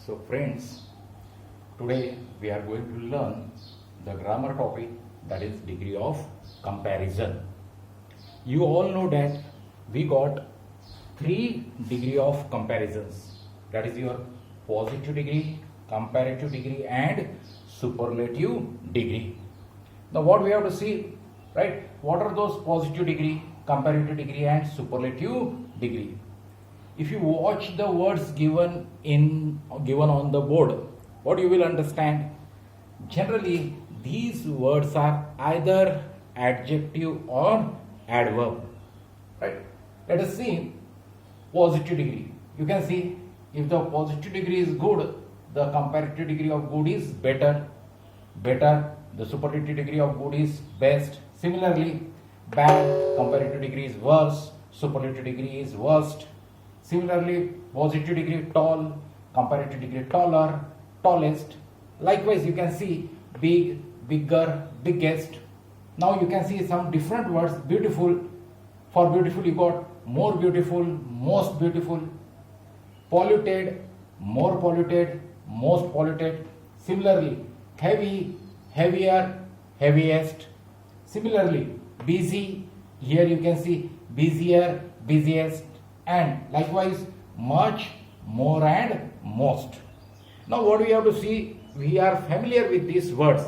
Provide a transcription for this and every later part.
So friends, today we are going to learn the grammar topic, that is degree of comparison. You all know that we got 3 degree of comparisons, that is your positive degree, comparative degree and superlative degree. Now what we have to see, right? What are those positive degree, comparative degree and superlative degree? If you watch the words given on the board, what you will understand, generally these words are either adjective or adverb, right? Let us see positive degree. You can see if the positive degree is good, the comparative degree of good is better, the superlative degree of good is best. Similarly, bad, comparative degree is worse, superlative degree is worst. Similarly, positive degree tall, comparative degree taller, tallest. Likewise, you can see big, bigger, biggest. Now you can see some different words. Beautiful. For beautiful you got more beautiful, most beautiful. Polluted, more polluted, most polluted. Similarly, heavy, heavier, heaviest. Similarly, busy. Here you can see busier, busiest. And likewise much, more and most. Now what we have to see, we are familiar with these words,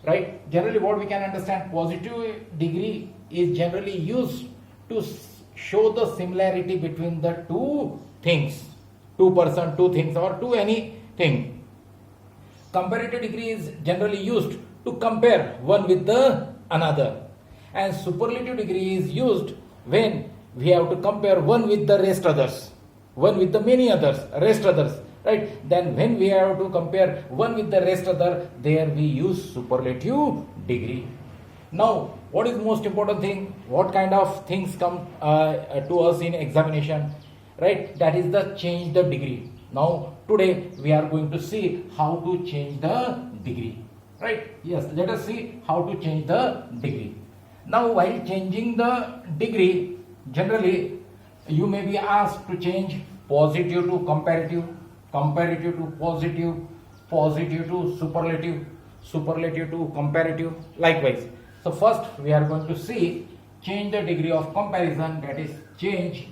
right? Generally what we can understand, positive degree is generally used to show the similarity between the two things, two person, two things or two anything. Comparative degree is generally used to compare one with the another, and superlative degree is used when we have to compare one with the rest others, one with the many others, rest others, right? Then when we have to compare one with the rest other, there we use superlative degree. Now, what is most important thing? What kind of things come to us in examination, right? That is the change the degree. Now, today we are going to see how to change the degree, right? Yes, let us see how to change the degree. Now, while changing the degree, generally, you may be asked to change positive to comparative, comparative to positive, positive to superlative, superlative to comparative, likewise. So first we are going to see change the degree of comparison, that is change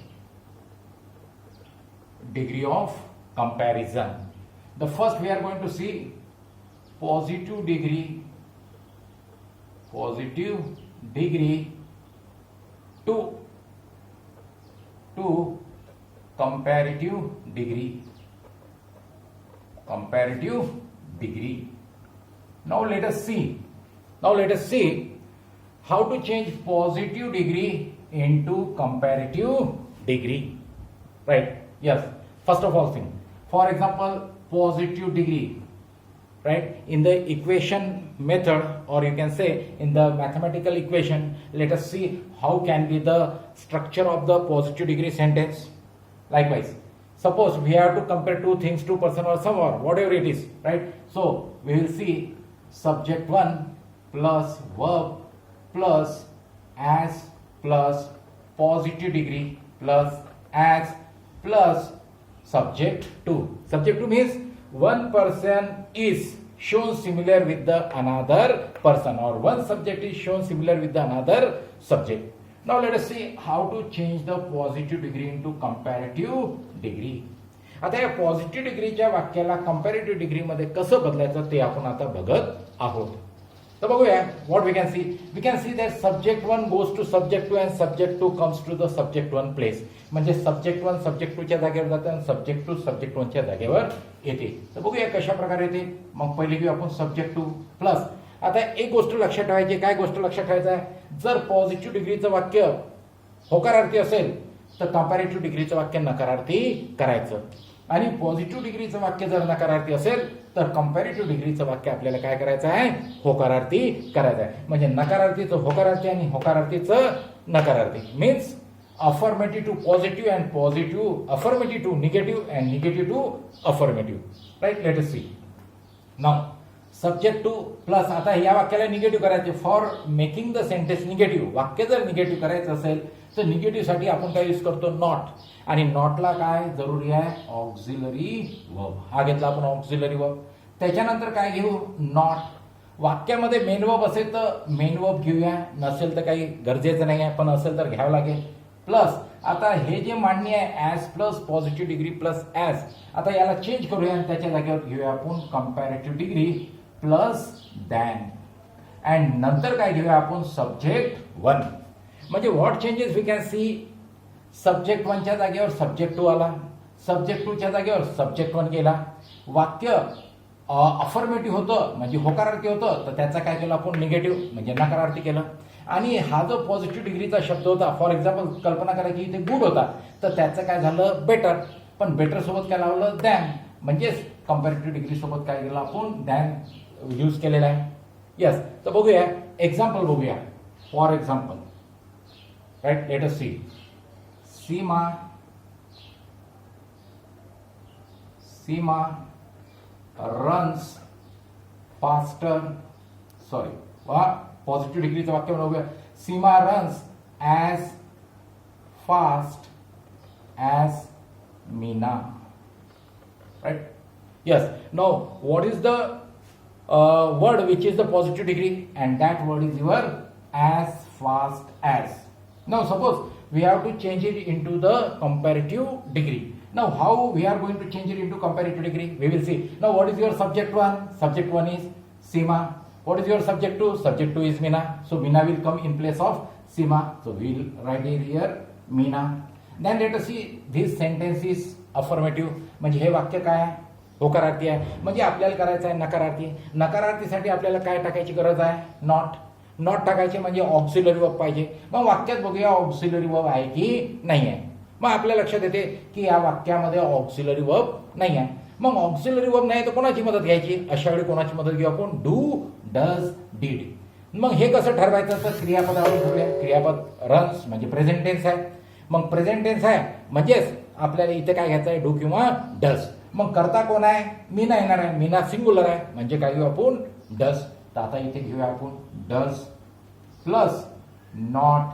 degree of comparison. The first we are going to see positive degree to comparative degree. Now let us see how to change positive degree into comparative degree, right? Yes, first of all thing, for example, positive degree, right? In the equation method, or you can say in the mathematical equation, let us see how can be the structure of the positive degree sentence. Likewise, suppose we have to compare two things, two person or someone, whatever it is, right? So we will see subject 1 plus verb plus as plus positive degree plus as plus subject 2. Subject 2 means one person is shown similar with the another person, or one subject is shown similar with the another subject. Now let us see how to change the positive degree into comparative degree. आता या positive डिग्रीच्या वाक्याला comparative degree मध्ये कसं बदलायचं ते आपण आता बघत आहोत. तर बघूया what we can see that subject 1 goes to subject 2 and subject 2 comes to the subject 1 place. म्हणजे सब्जेक्ट 1 सब्जेक्ट 2 च्या जागेवर जाते आणि सब्जेक्ट 2 सब्जेक्ट 1 च्या जागेवर येते. तर बघूया कशा प्रकारे येते. मग पहिली घेऊ आपण सब्जेक्ट 2 प्लस. आता एक गोष्ट लक्षात ठेवायची. काय गोष्ट लक्षात ठेवायचं आहे, जर पॉझिटिव्ह डिग्रीचं वाक्य होकारार्थी असेल तर कंपॅरेटिव्ह डिग्रीचं वाक्य नकारार्थी करायचं, आणि पॉझिटिव्ह डिग्रीचं वाक्य जर नकारार्थी असेल तर कंपॅरेटिव्ह डिग्रीचं वाक्य आपल्याला काय करायचं आहे, होकारार्थी करायचं आहे. म्हणजे नकारार्थीचं होकारार्थी आणि होकारार्थीचं नकारार्थी. Means affirmative to positive and positive, affirmative to negative and negative to affirmative, right? Let us see. Now subject to plus. आता या वाक्याला निगेटिव्ह करायचे. For making the sentence negative, वाक्य जर निगेटिव्ह करायचं असेल तर निगेटिव्हसाठी आपण काय यूज करतो नॉट, आणि नॉटला काय जरुरी आहे ऑक्झिलरी वर्ब. हा घेतला आपण ऑक्झिलरी वर्ब. त्याच्यानंतर काय घेऊ नॉट. वाक्यामध्ये मेन वर्ब असेल तर मेन वर्ब घेऊया, नसेल तर काही गरजेचं नाही आहे, पण असेल तर घ्यावं लागेल. प्लस आता हे जे मांडणी आहे as plus positive degree plus as, आता याला चेंज करूया आणि त्याच्या जागेवर घेऊया आपण comparative degree plus than. And नंतर काय घेऊया आपण सब्जेक्ट वन. म्हणजे what changes we can see, subject वनच्या जागेवर सब्जेक्ट टू आला, सब्जेक्ट टूच्या जागेवर सब्जेक्ट वन गेला. वाक्य अफर्मेटिव्ह होतं म्हणजे होकारार्थी होतं तर त्याचा काय केलं आपण निगेटिव्ह म्हणजे नकारार्थी केलं. आणि हा जो पॉझिटिव्ह डिग्रीचा शब्द होता, फॉर एक्झाम्पल कल्पना करा की इथे गुड होता तर त्याचं काय झालं बेटर, पण बेटर सोबत काय लावलं दॅन, म्हणजेच कंपॅरेटिव्ह डिग्री सोबत काय केलं आपण दॅन यूज केलेला आहे. यस, तर बघूया एक्झाम्पल बघूया. For example right, let us see. Seema runs faster, sorry, positive डिग्रीचं वाक्य बनवूया. सीमा runs as fast as Meena. Right? Yes. Now, what is the word which is the positive degree? And that word is your as fast as. Now, suppose we have to change it into the comparative degree. Now, how we are going to change it into comparative degree? We will see. Now, what is your subject one? Subject one is Seema. What is your subject two? Subject two is Meena. So, Meena will come in place of Seema. So, we will write it here Meena. Then let us see this sentence is affirmative. म्हणजे हे वाक्य काय आहे होकारार्थी आहे, म्हणजे आपल्याला करायचं आहे नकारार्थी. नकारार्थीसाठी आपल्याला काय टाकायची गरज आहे नॉट. नॉट टाकायचे म्हणजे ऑक्सिलरी वर्ब पाहिजे. मग वाक्यात बघूया ऑक्सिलरी वर्ब आहे की नाही आहे. मग आपल्या लक्षात येते की या वाक्यामध्ये ऑक्सिलरी वर्ब नाही आहे. मग ऑक्सिलरी वर्ब नाही तर कोणाची मदत घ्यायची, अशा वेळी कोणाची मदत घेऊ आपण डू, डज, डीड. मग हे कसं ठरवायचं तर क्रियापदावरून ठरवूया. क्रियापद रन्स म्हणजे प्रेझेंट टेन्स आहे. मग प्रेझेंट टेन्स आहे म्हणजेच आपल्याला इथे काय घ्यायचं आहे डू किंवा डज. मग करता कोण आहे मीना येणार आहे, मीना सिंग्युलर आहे म्हणजे काय घेऊ आपण डज. तर आता इथे घेऊया आपण डज प्लस नॉट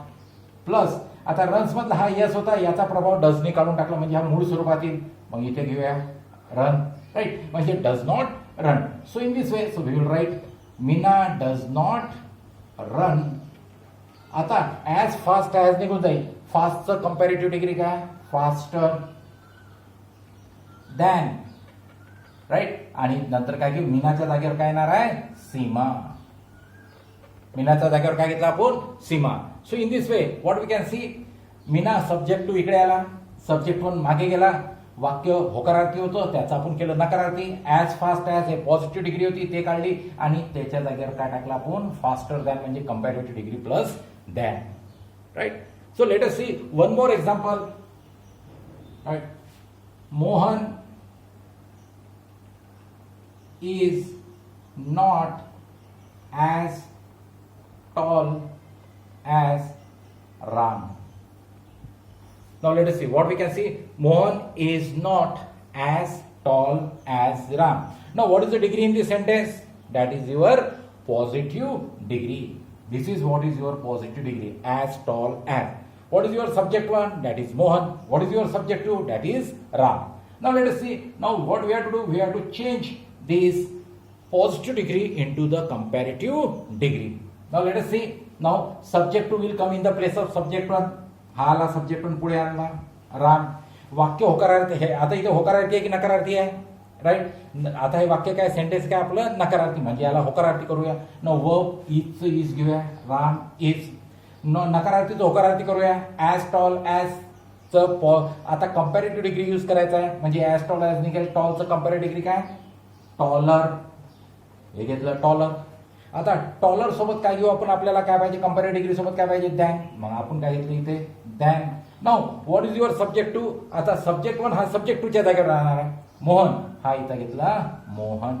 प्लस आता रन्स मधला हा यस होता, याचा प्रभाव डजने काढून टाकला म्हणजे हा मूळ स्वरूपात येईल. मग इथे घेऊया रन, राईट, म्हणजे does not run. So in this way so we will write Meena does not run. आता ॲज फास्ट ॲज निघून जाईल. फास्टचं कंपॅरेटिव्ह डिग्री काय फास्टर दॅन, राईट. आणि नंतर काय घेऊ मीनाच्या जागेवर काय येणार आहे सीमा. मीनाच्या जागेवर काय घेतला आपण Seema. So in this way what we can see Meena subject two इकडे आला, सब्जेक्ट वन मागे गेला, वाक्य होकारार्थी होतं त्याचं आपण केलं नकारार्थी. ॲज फास्ट ॲज हे पॉझिटिव्ह डिग्री होती ते काढली आणि त्याच्या जागेवर काय टाकलं आपण फास्टर दॅन म्हणजे comparative degree plus than, right. So let us see one more example. Right, Mohan is not as tall as Ram. Now let us see what we can see. Mohan is not as tall as Ram. Now what is the degree in this sentence? That is your positive degree. This is what is your positive degree, as tall as. What is your subject one? That is Mohan. What is your subject two? That is Ram. Now let us see. Now what we have to do? We have to change this positive degree into the comparative degree. Now let us see. Now subject 2 will come in the place of subject 1. हा आला subject 1 पुढे आणला राम. वाक्य होकारार्थी आहे. आता इथे होकारार्थी आहे की नकारार्थी आहे, राईट. आता हे वाक्य काय सेंटेन्स काय आपलं नकारार्थी म्हणजे याला होकारार्थी करूया. न वर्ब इज घेऊया राम इज. नकारार्थीचं होकारार्थी करूया ॲज टॉल ॲज च. आता कंपॅरेटिव्ह डिग्री यूज करायचा आहे म्हणजे ॲज टॉल ॲज निघेल. टॉलचं कंपॅरेटिव्ह डिग्री काय टॉलर, हे घेतलं टॉलर. आता टॉलर सोबत काय घेऊ आपण आपल्याला काय पाहिजे कंपॅरेटिव्ह डिग्री सोबत काय पाहिजे दॅन. मग आपण काय घेतलं इथे than. Now what is your subject two. आता सब्जेक्ट वन हा सब्जेक्ट टूच्या जागेवर राहणार आहे मोहन, हा इथं घेतला Mohan.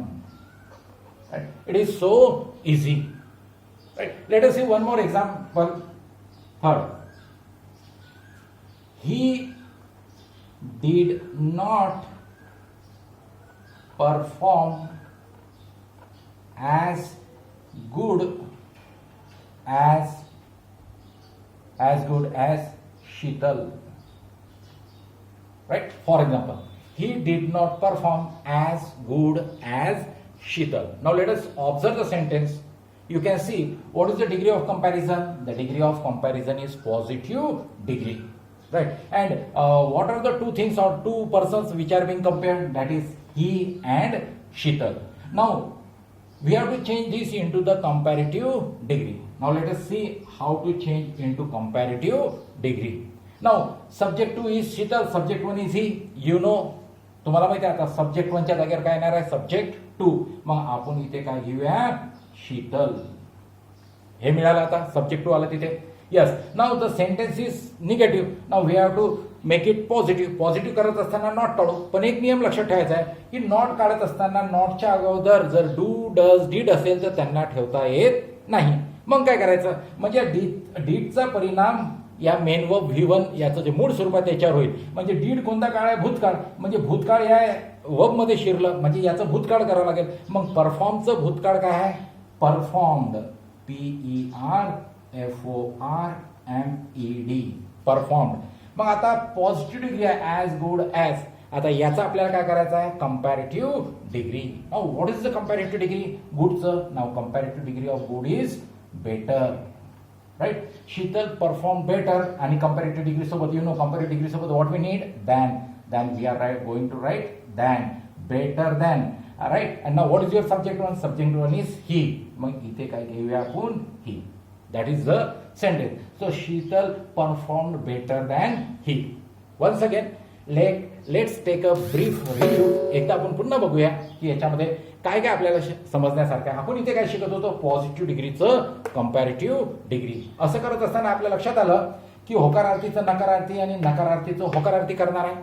It is so easy, right. Let us see one more example. Third, he did not perform as good as Sheetal. Right? For example, he did not perform as good as Sheetal. Now let us observe the sentence. You can see what is the degree of comparison. The degree of comparison is positive degree. Right? And what are the two things or two persons which are being compared? That is he and Sheetal. Now we have to change this into the comparative degree. Now let us see how to change into comparative degree. Now subject 2 is Sheetal, subject 1 is he. You know, तुम्हाला माहिती आहे आता subject 1 च्या जागेवर काय येणार आहे subject 2. मग आपण इथे काय घेऊया शीतल. हे मिळालं आता सब्जेक्ट 2 आला तिथे. Yes, now the sentence is negative. Now we have to make it positive. Positive करत असताना नॉट काढू. पण एक नियम लक्षात ठेवायचा आहे की नॉट काढत असताना नॉटच्या अगोदर जर डू डज डीड असेल तर त्यांना ठेवता येत नाही. मग काय करायचं म्हणजे डीडचा परिणाम या मेन व V1 याचं जे मूळ स्वरूपात त्याच्यावर होईल. म्हणजे डीड कोणता काळ आहे भूतकाळ. म्हणजे भूतकाळ या वर्ब मध्ये शिरलं म्हणजे याचं भूतकाळ करावं लागेल. मग परफॉर्मचं भूतकाळ काय आहे परफॉर्म्ड PERFORMED परफॉर्म्ड. मग आता पॉझिटिव्ह डिग्री आहे ॲज गुड ॲज. आता याचा आपल्याला काय करायचं आहे comparative degree. Now what is the comparative degree गुडचं. Now comparative degree of good is better. Right. Sheetal perform better आणि कंपॅरेटिव्ह डिग्री सोबत यू नो कंपॅरेटिव्ह डिग्री सोबत what we need than we are going to write than better than. Right. And now what is your subject 1. Subject 1 is he. मग इथे काय घेऊया आपण ही. That is the sentence. So Sheetal performed better than he. Once again, let's take a brief review. एकदा आपण पुन्हा बघूया की याच्यामध्ये काय काय आपल्याला समजण्यासारखं आहे. आपण इथे काय शिकत होतो पॉझिटिव्ह डिग्रीचं कंपॅरेटिव्ह डिग्री. असं करत असताना आपल्या लक्षात आलं की होकारार्थीचं नकारार्थी आणि नकारार्थीचं होकारार्थी करणार आहे.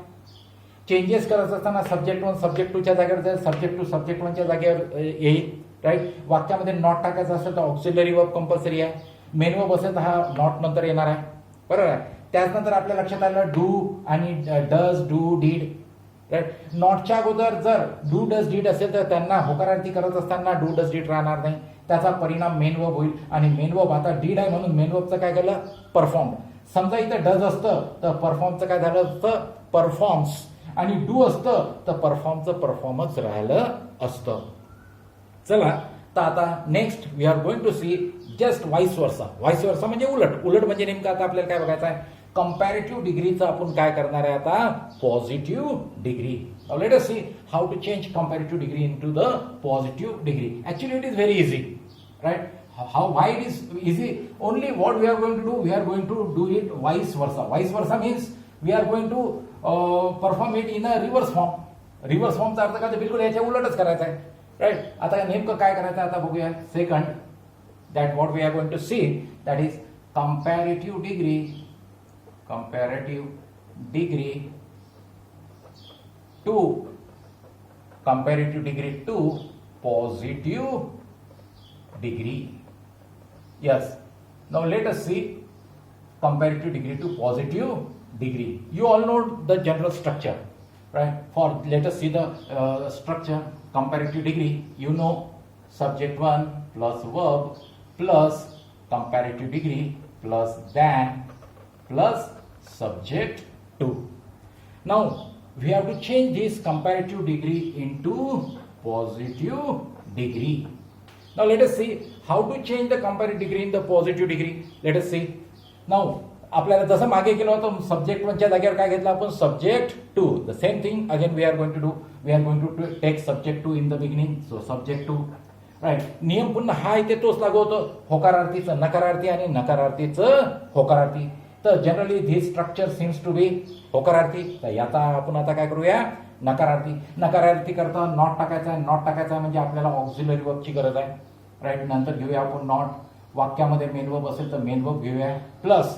चेंजेस करत असताना सब्जेक्ट 1 सब्जेक्ट 2 च्या जागेवर जाईल. सब्जेक्ट 2 सब्जेक्ट 1 च्या जागेवर येईल. राईट. वाक्यामध्ये नॉट टाकायचं असेल तर ऑक्सिलरी वर्ब कंपल्सरी आहे. मेन वर्ब असेल तर हा नॉट नंतर येणार आहे. बरोबर आहे. त्याचनंतर आपल्या लक्षात आलं डू आणि डज डू डीड. राईट. नॉटच्या अगोदर जर डू डज डीड असेल तर त्यांना होकारार्थी करत असताना डू डज डीड राहणार नाही. त्याचा परिणाम मेन वर्ब होईल आणि मेन वर्ब आता डीड आहे म्हणून मेन वर्बचं काय केलं परफॉर्म. समजा इथं डज असतं तर परफॉर्मचं काय झालं असतं परफॉर्म्स आणि डू असतं तर परफॉर्मचं परफॉर्मन्स राहिलं असतं. चला तर आता next we are going to see just vice versa. Vice versa म्हणजे उलट. उलट म्हणजे नेमकं आता आपल्याला काय बघायचं आहे कंपॅरेटिव्ह डिग्रीचं आपण काय करणार आहे आता positive degree. Let us see how to change comparative degree into the positive degree. Actually it is very easy. Right. How why it is easy? Only what we are going to do, we are going to do it vice versa. Vice versa means we are going to perform it in a reverse form. Reverse form चा अर्थ काय बिलकुल याच्या उलटच करायचा आहे. Right. आता नेमकं काय करायचं आता बघूया. Second that what we are going to see that is comparative degree to positive degree. Yes. Now let us see comparative degree to positive degree. You all know the general structure, right? For let us see the structure. Comparative degree, you know, subject 1 plus verb plus comparative degree plus than plus subject 2. Now we have to change this comparative degree into positive degree. Now let us see how to change the comparative degree in the positive degree. Let us see. Now आपल्याला जसं मागे केलं होतं subject 1 च्या जागेवर काय घेतलं आपण subject 2. The same thing again we are going to do. We are going to take subject 2 in the beginning. So subject 2. Right. नियम पुन्हा हा इथे तोच लागू होतो. होकारार्थीचं नकारार्थी आणि नकारार्थीचं होकारार्थी. तर generally this structure seems to be होकारार्थी. तर याचा आपण आता काय करूया नकारार्थी. नकारार्थी करता नॉट टाकायचा आहे. नॉट टाकायचा आहे म्हणजे आपल्याला ऑक्झिलरी वर्बची गरज आहे. राईट. नंतर घेऊया आपण नॉट. वाक्यामध्ये मेन वर्ब असेल तर मेन वर्ब घेऊया. प्लस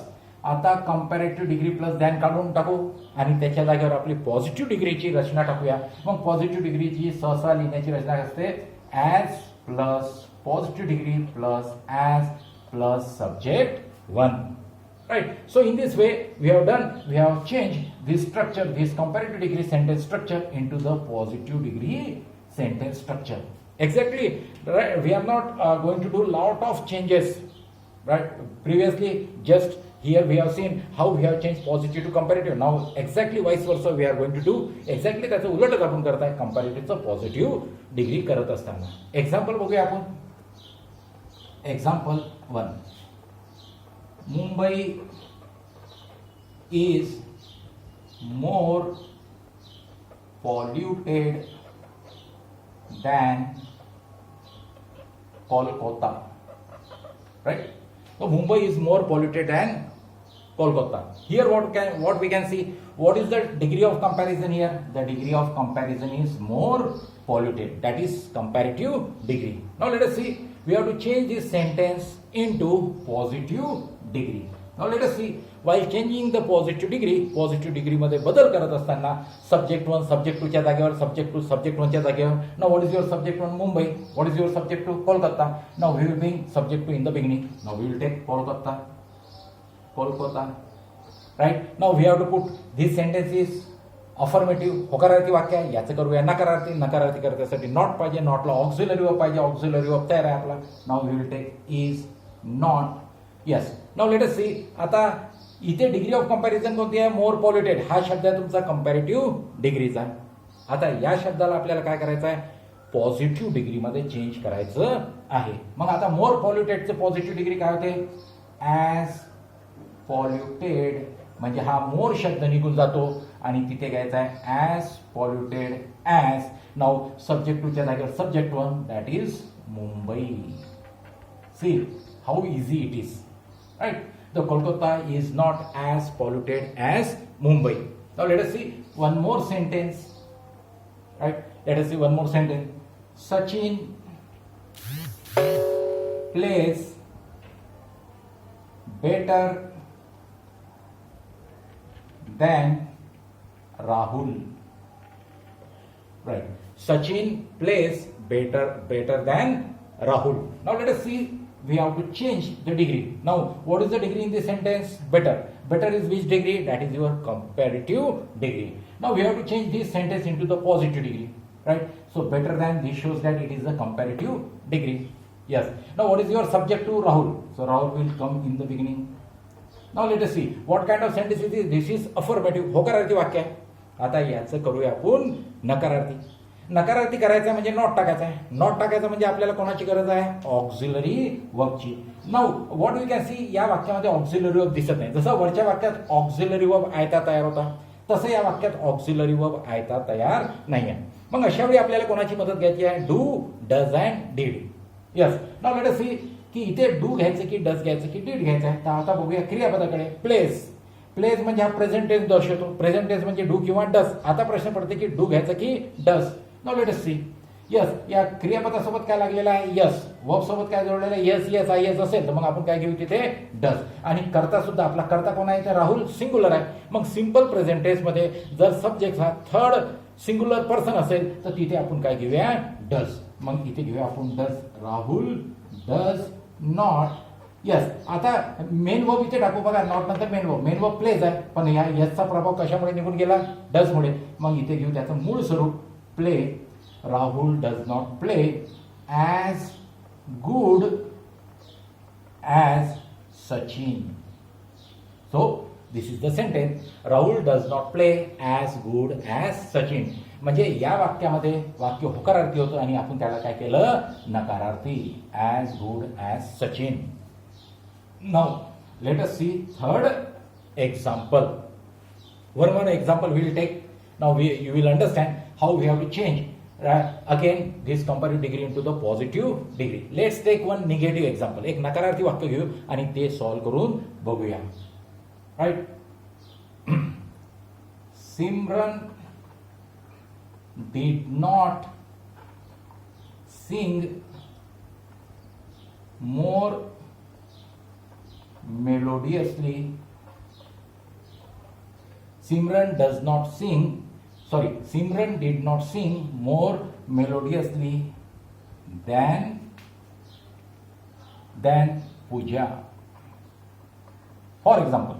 आता कंपॅरेटिव्ह डिग्री प्लस दॅन काढून टाकू आणि त्याच्या जागेवर आपली पॉझिटिव्ह डिग्रीची रचना टाकूया. मग पॉझिटिव्ह डिग्रीची सहसा लिहिण्याची रचना असते as plus positive degree plus as plus subject 1. Right. So in this way we have changed this structure, this comparative degree sentence structure into the positive degree sentence structure. Exactly. Right. We are not going to do lot of changes. Right. Previously just Here we have seen how we have changed positive to comparative. Now exactly vice versa we are going to do. Exactly त्याचं उलटच आपण करत आहे, कंपॅरेटिव्हचं positive degree करत असताना. Example बघूया आपण. Example 1. Mumbai is more polluted than Kolkata. Right? So Mumbai is more polluted than Kolkata. Here what we can see, what is the degree of comparison here? The degree of comparison is more polluted. That is comparative degree. Now let us see, we have to change this sentence into positive degree. Now let us see, while changing the positive degree मध्ये बदल करत असताना subject 1 subject 2 च्या जागेवर subject 2 subject 1 च्या जागेवर. Now what is your subject 1? Mumbai. What is your subject 2? Kolkata. Now we will bring subject 2 in the beginning. Now we will take Kolkata. Right? Now we have to put this sentence is affirmative. होकारार्थी वाक्य आहे, याचं करूया नकारार्थी करण्यासाठी not पाहिजे, नॉटला auxiliary verb पाहिजे, auxiliary verb तयार आहे आपला. Now we will take is not. Yes. Now let us see, आता इथे डिग्री ऑफ कंपॅरिझन कोणती आहे? More polluted. हा शब्द आहे तुमचा कंपॅरेटिव्ह डिग्रीचा. आता या शब्दाला आपल्याला काय करायचं आहे? पॉझिटिव्ह डिग्रीमध्ये चेंज करायचं आहे. मग आता मोर पॉल्युटेडचं पॉझिटिव्ह डिग्री काय होते? As polluted. म्हणजे हा मोर शब्द निघून जातो आणि तिथे घ्यायचा आहे as polluted as. Now subject 2 च्या जागेवर subject 1, that is Mumbai. See how easy it is. Right? The Kolkata is not as polluted as Mumbai. Now let us see one more sentence. Right? Let us see one more sentence. Sachin plays better than Rahul. Right? Sachin plays better than Rahul. Now let us see. We have to change the degree. Now, what is the degree in this sentence? Better. Better is which degree? That is your comparative degree. Now, we have to change this sentence into the positive degree. Right? So, better than, this shows that it is a comparative degree. Yes. Now, what is your subject to? Rahul. So, Rahul will come in the beginning. Now, let us see. What kind of sentence is this? This is affirmative. होकारार्थी वाक्य आहे. आता याचं करूया आपण नकारार्थी. नकारार्थी करायचं म्हणजे not टाकायचं आहे. नॉट टाकायचं म्हणजे आपल्याला कोणाची गरज आहे? ऑक्झिलरी वर्बची. Now what we can see, या वाक्यामध्ये ऑक्झिलरी वर्ब दिसत नाही. जसं वरच्या वाक्यात ऑक्झिलरी वर्ब आयता तयार होता, तसं या वाक्यात ऑक्झिलरी वर्ब आयता तयार नाही आहे. मग अशा वेळी आपल्याला कोणाची मदत घ्यायची आहे? Do, does and did. Yes. Now let us see की इथे डू घ्यायचं की डज घ्यायचं की डीड घ्यायचं आहे. तर आता बघूया क्रियापदाकडे. प्लेस. प्लेस म्हणजे हा प्रेझेंट टेन्स दर्शवतो. प्रेझेंट टेन्स म्हणजे डू किंवा डज. आता प्रश्न पडते की डू घ्यायचं की does. Now let us see. Yes, या क्रियापदासोबत काय लागलेलं आहे? यस. वर्ब सोबत काय जोडलेलं आहे? यस यस आय एस असेल तर मग आपण काय घेऊ तिथे? डज. आणि कर्ता सुद्धा आपला कर्ता कोण आहे? तर राहुल सिंग्युलर आहे. मग सिंपल प्रेझेंट टेन्स मध्ये जर सब्जेक्ट हा थर्ड सिंग्युलर पर्सन असेल तर तिथे आपण काय घेऊया? डज. मग इथे घेऊया आपण does. Rahul does not. Yes. आता मेन वर्ब इथे टाकू बघा. नॉट नंतर main verb. Main verb plays आहे, पण या यसचा प्रभाव कशामुळे निघून गेला? डज मुळे. मग इथे घेऊ त्याचं मूळ स्वरूप play. Rahul does not play as good as Sachin. So this is the sentence. Rahul does not play as good as Sachin. म्हणजे या वाक्यामध्ये वाक्य होकारार्थी होतं आणि आपण त्याला काय केलं? नकारार्थी. as good as Sachin. Now let us see third example. One more example we will take. Now you will understand how we have to change again this comparative degree into the positive degree. Let's take one negative example. एक नकारार्थी वाक्य घेऊ आणि ते solve करून बघूया. Right? Simran did not sing more melodiously. Simran does not sing. Sorry, Simran did not sing more melodiously than Pooja. For example,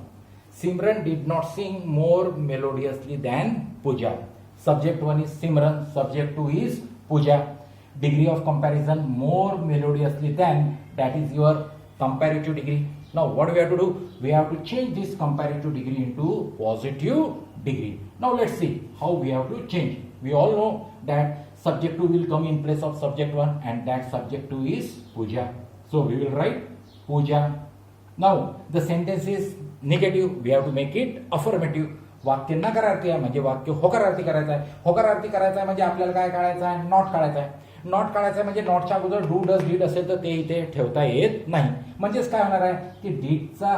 Simran did not sing more melodiously than Pooja. Subject 1 is Simran, subject 2 is Pooja. Degree of comparison more melodiously than, that is your comparative degree. Now what we have to do? We have to change this comparative degree into positive degree. Now let's see how we have to change. We all know that subject 2 will come in place of subject 1 and that subject 2 is Pooja. So we will write Pooja. Now the sentence is negative. We have to make it affirmative. वाक्य नकारार्थी आहे म्हणजे वाक्य होकारार्थी करायचं आहे. होकारार्थी करायचं आहे म्हणजे आपल्याला काय काढायचं आहे? नॉट काढायचं आहे. नॉट काढायचं आहे म्हणजे नॉटच्या अगोदर डू डज डीड असेल तर ते इथे ठेवता येत नाही. म्हणजेच काय होणार आहे की डीडचा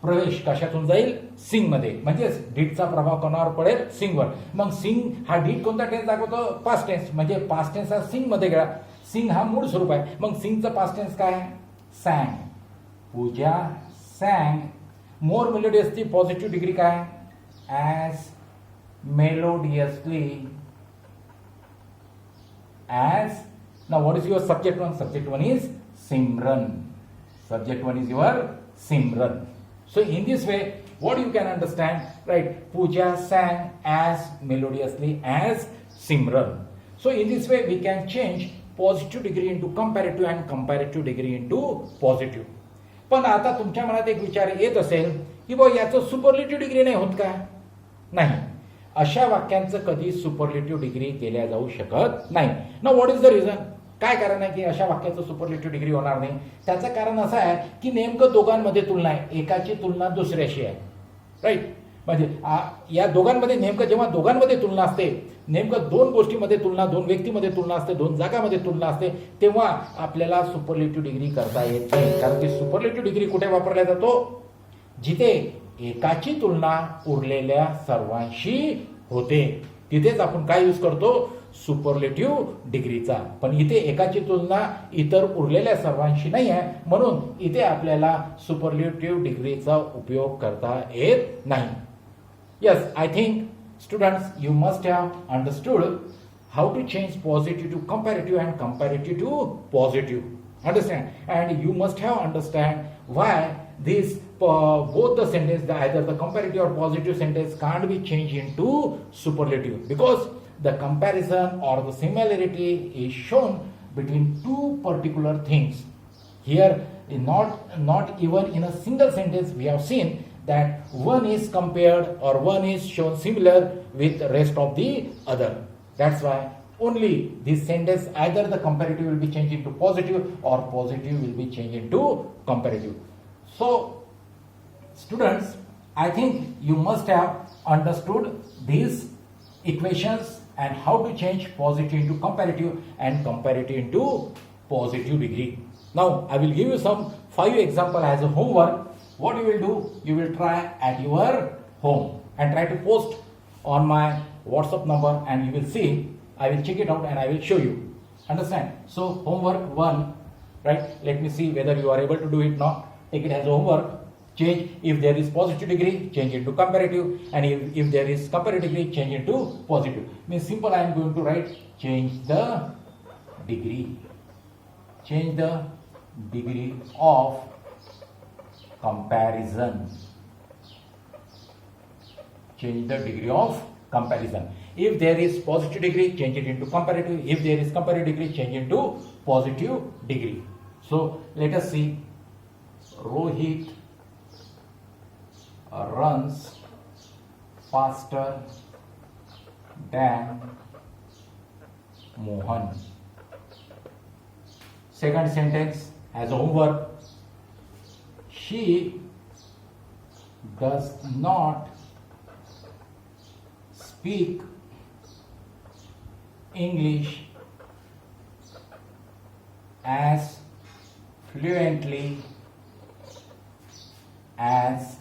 प्रवेश कशातून जाईल? सिंग मध्ये. म्हणजेच डीडचा प्रभाव कोणावर पडेल? सिंगवर. मग सिंग हा डीड कोणता टेन्स दाखवतो? Past tense. म्हणजे पास्ट टेन्स हा सिंग मध्ये गेला. सिंग हा मूळ स्वरूप आहे. मग सिंगचं पास्ट टेन्स काय? Sang. Pooja sang. More melodiously positive degree काय? As melodiously as. Now what is your subject 1? Subject 1 is Simran. Subject 1 is your Simran. So in this way what you can understand, right? Pooja sang as melodiously as Simran. So in this way we can change positive degree into comparative and comparative degree into positive. पण आता तुमच्या मनात एक विचार येत असेल की बो याचं सुपरलेटिव्ह डिग्री नाही होत का? नाही. अशा वाक्यांचं कधी सुपरलेटिव्ह डिग्री केल्या जाऊ शकत नाही. ना व्हॉट इज द रिझन? काय कारण आहे की अशा वाक्याचं सुपरलेटिव्ह डिग्री होणार नाही? त्याचं कारण असं आहे की नेमकं दोघांमध्ये तुलना आहे. एकाची तुलना दुसऱ्याशी आहे. राईट. म्हणजे या दोघांमध्ये नेमकं जेव्हा दोघांमध्ये तुलना असते, नेमकं दोन गोष्टीमध्ये तुलना, दोन व्यक्तीमध्ये तुलना असते, दोन जागामध्ये तुलना असते, तेव्हा आपल्याला सुपरलेटिव्ह डिग्री करता येत नाही. कारण की सुपरलेटिव्ह डिग्री कुठे वापरला जातो? जिथे एकाची तुलना उरलेल्या सर्वांशी होते तिथेच आपण काय यूज करतो? सुपरलेटिव्ह डिग्रीचा. पण इथे एकाची तुलना इतर उरलेल्या सर्वांशी नाही आहे, म्हणून इथे आपल्याला सुपरलेटिव्ह डिग्रीचा उपयोग करता येत नाही. Yes, I think students you must have understood how to change positive to comparative and comparative to positive. Understand? And you must have understand why this both the sentence, either the comparative or positive sentence can't be changed into superlative, because the comparison or the similarity is shown between two particular things. Here not even in a single sentence we have seen that one is compared or one is shown similar with the rest of the other. That's why only this sentence, either the comparative will be changed into positive or positive will be changed into comparative. So students, I think you must have understood these equations and how to change positive into comparative and comparative into positive degree. Now I will give you some 5 examples as a homework. What you will do, you will try at your home and try to post on my WhatsApp number, and you will see, I will check it out and I will show you. Understand? So homework 1, right? Let me see whether you are able to do it now. Take it as homework. Change, if there is positive degree, change it to comparative, and if there is comparative degree, change it to positive. Means simple, I am going to write change the degree. Change the degree of comparison. Change the degree of comparison. If there is positive degree, change it into comparative. If there is comparative degree, change it to positive degree. So let us see. Rohit runs faster than Mohan. Second sentence as homework. She does not speak English as fluently as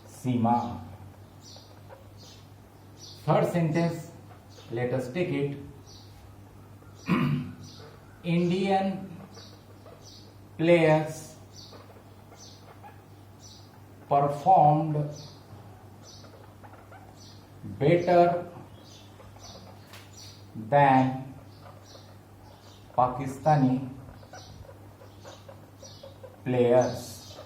Seema. Third sentence, let us take it. Indian players performed better than Pakistani players.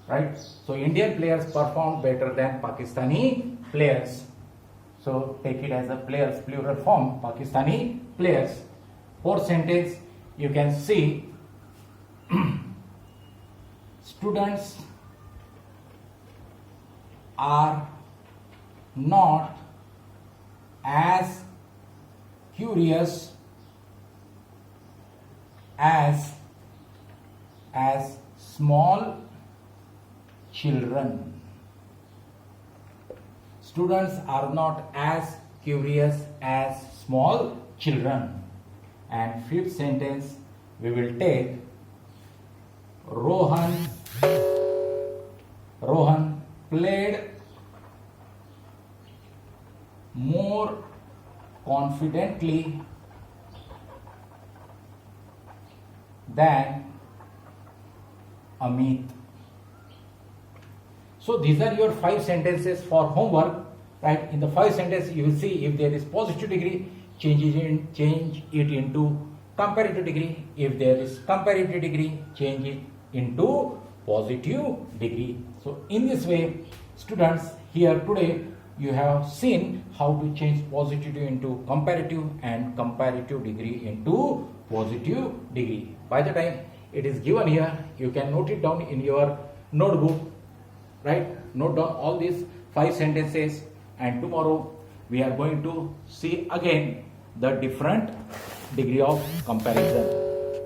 Right? So Indian players performed better than Pakistani players. So take it as a players plural form, Pakistani players. Fourth sentence, you can see students are not as curious as small children. Students are not as curious as small children. And fifth sentence we will take, Rohan played more confidently than Amit. So these are your 5 sentences for homework, right? In the 5 sentences you will see if there is positive degree, change it into comparative degree. If there is comparative degree, change it into positive degree. So in this way, students, here today you have seen how to change positive into comparative and comparative degree into positive degree. By the time it is given here, you can note it down in your notebook, right? Note down all these 5 sentences, and tomorrow we are going to see again the different degree of comparison.